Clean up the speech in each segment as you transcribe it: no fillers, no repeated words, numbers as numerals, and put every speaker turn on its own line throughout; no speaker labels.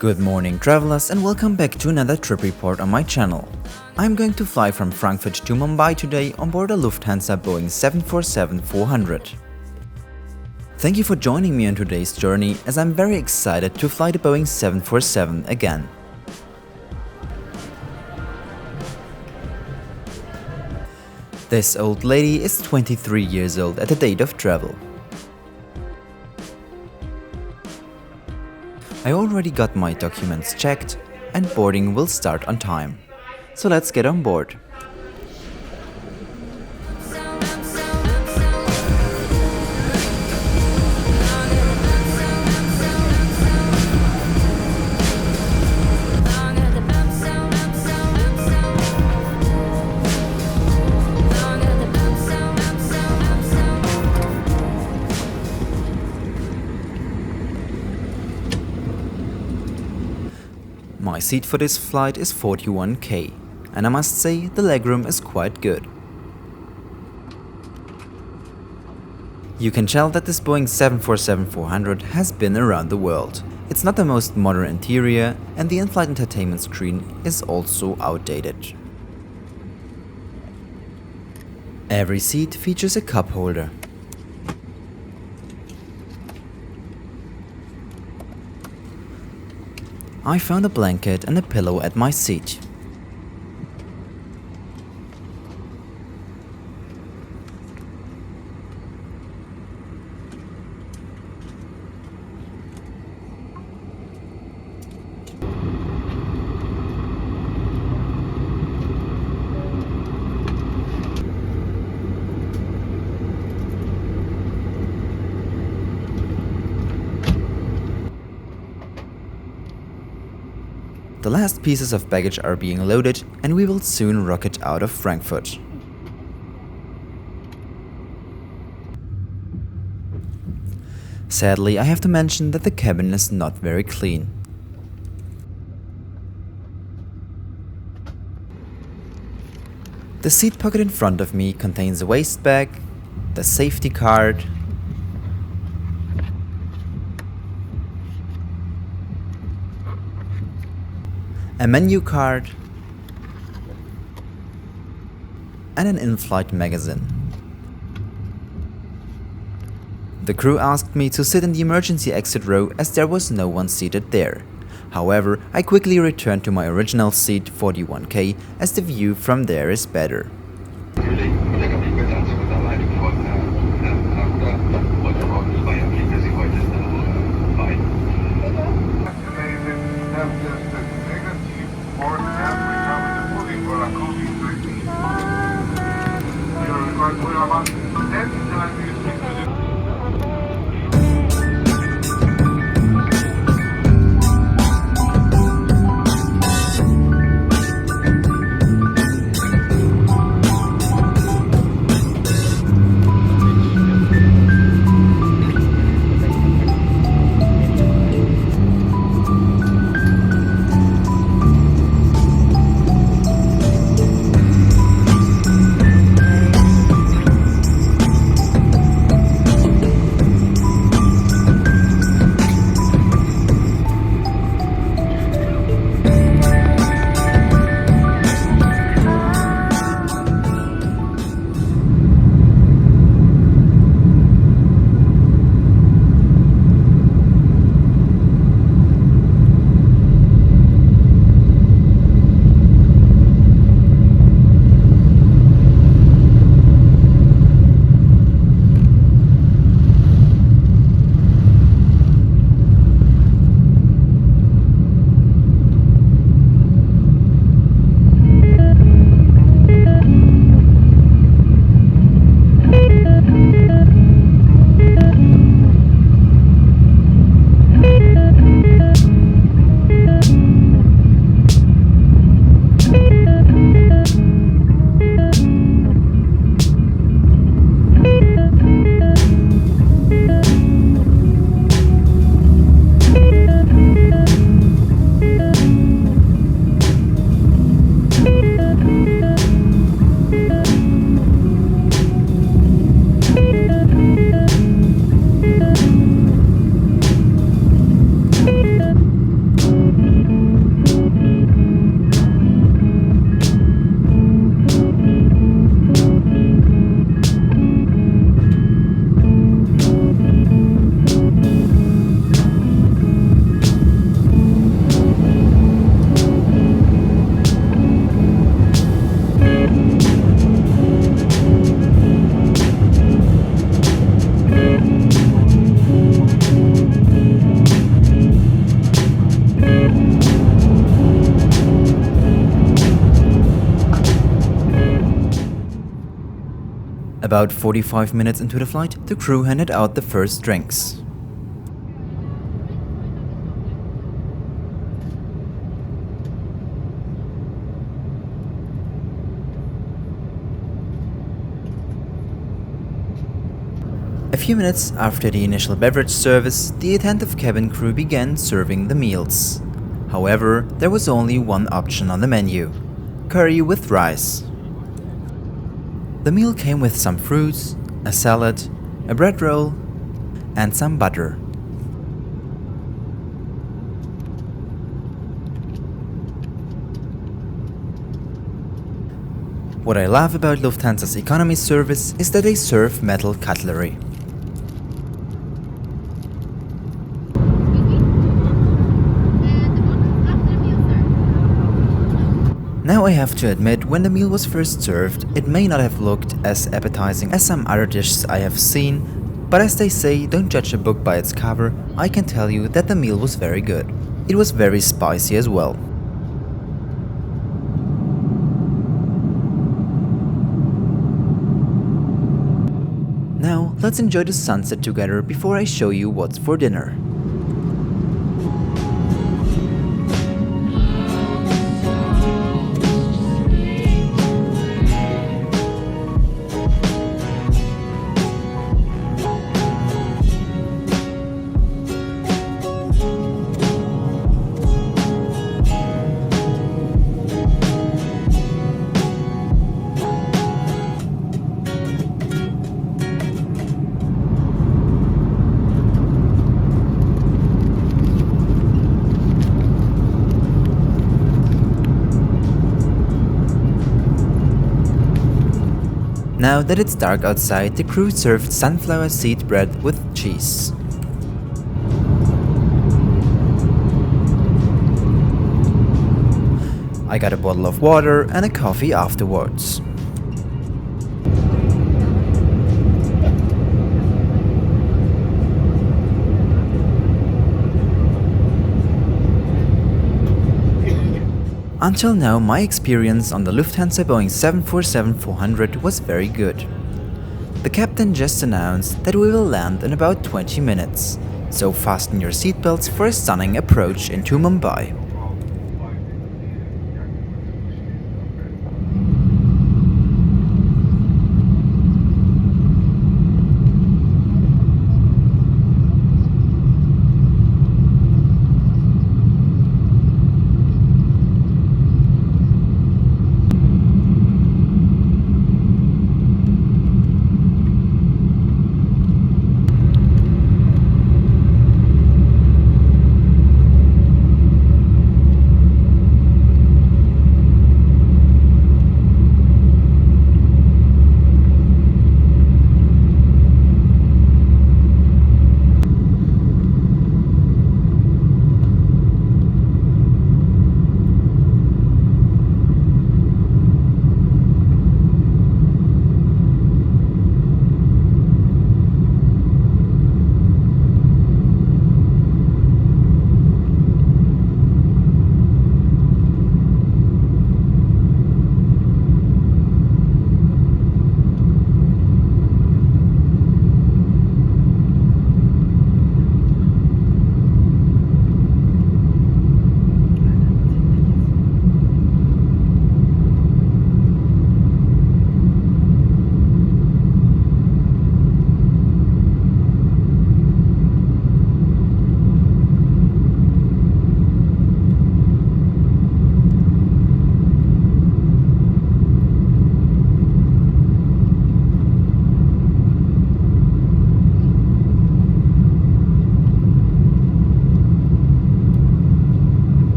Good morning travelers and welcome back to another trip report on my channel. I'm going to fly from Frankfurt to Mumbai today on board a Lufthansa Boeing 747-400. Thank you for joining me on today's journey as I'm very excited to fly the Boeing 747 again. This old lady is 23 years old at the date of travel. I already got my documents checked and boarding will start on time. So let's get on board. My seat for this flight is 41K, and I must say the legroom is quite good. You can tell that this Boeing 747-400 has been around the world. It's not the most modern interior and the in-flight entertainment screen is also outdated. Every seat features a cup holder. I found a blanket and a pillow at my seat. The last pieces of baggage are being loaded and we will soon rocket out of Frankfurt. Sadly, I have to mention that the cabin is not very clean. The seat pocket in front of me contains a waste bag, the safety card, a menu card, and an in-flight magazine. The crew asked me to sit in the emergency exit row as there was no one seated there. However, I quickly returned to my original seat 41K as the view from there is better. About 45 minutes into the flight, the crew handed out the first drinks. A few minutes after the initial beverage service, the attentive cabin crew began serving the meals. However, there was only one option on the menu: curry with rice. The meal came with some fruits, a salad, a bread roll, and some butter. What I love about Lufthansa's economy service is that they serve metal cutlery. Now I have to admit, when the meal was first served, it may not have looked as appetizing as some other dishes I have seen, but as they say, don't judge a book by its cover, I can tell you that the meal was very good. It was very spicy as well. Now, let's enjoy the sunset together before I show you what's for dinner. Now that it's dark outside, the crew served sunflower seed bread with cheese. I got a bottle of water and a coffee afterwards. Until now, my experience on the Lufthansa Boeing 747-400 was very good. The captain just announced that we will land in about 20 minutes, so fasten your seatbelts for a stunning approach into Mumbai.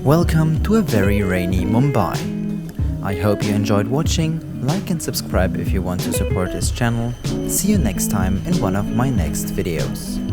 Welcome to a very rainy Mumbai. I hope you enjoyed watching. Like and subscribe if you want to support this channel. See you next time in one of my next videos.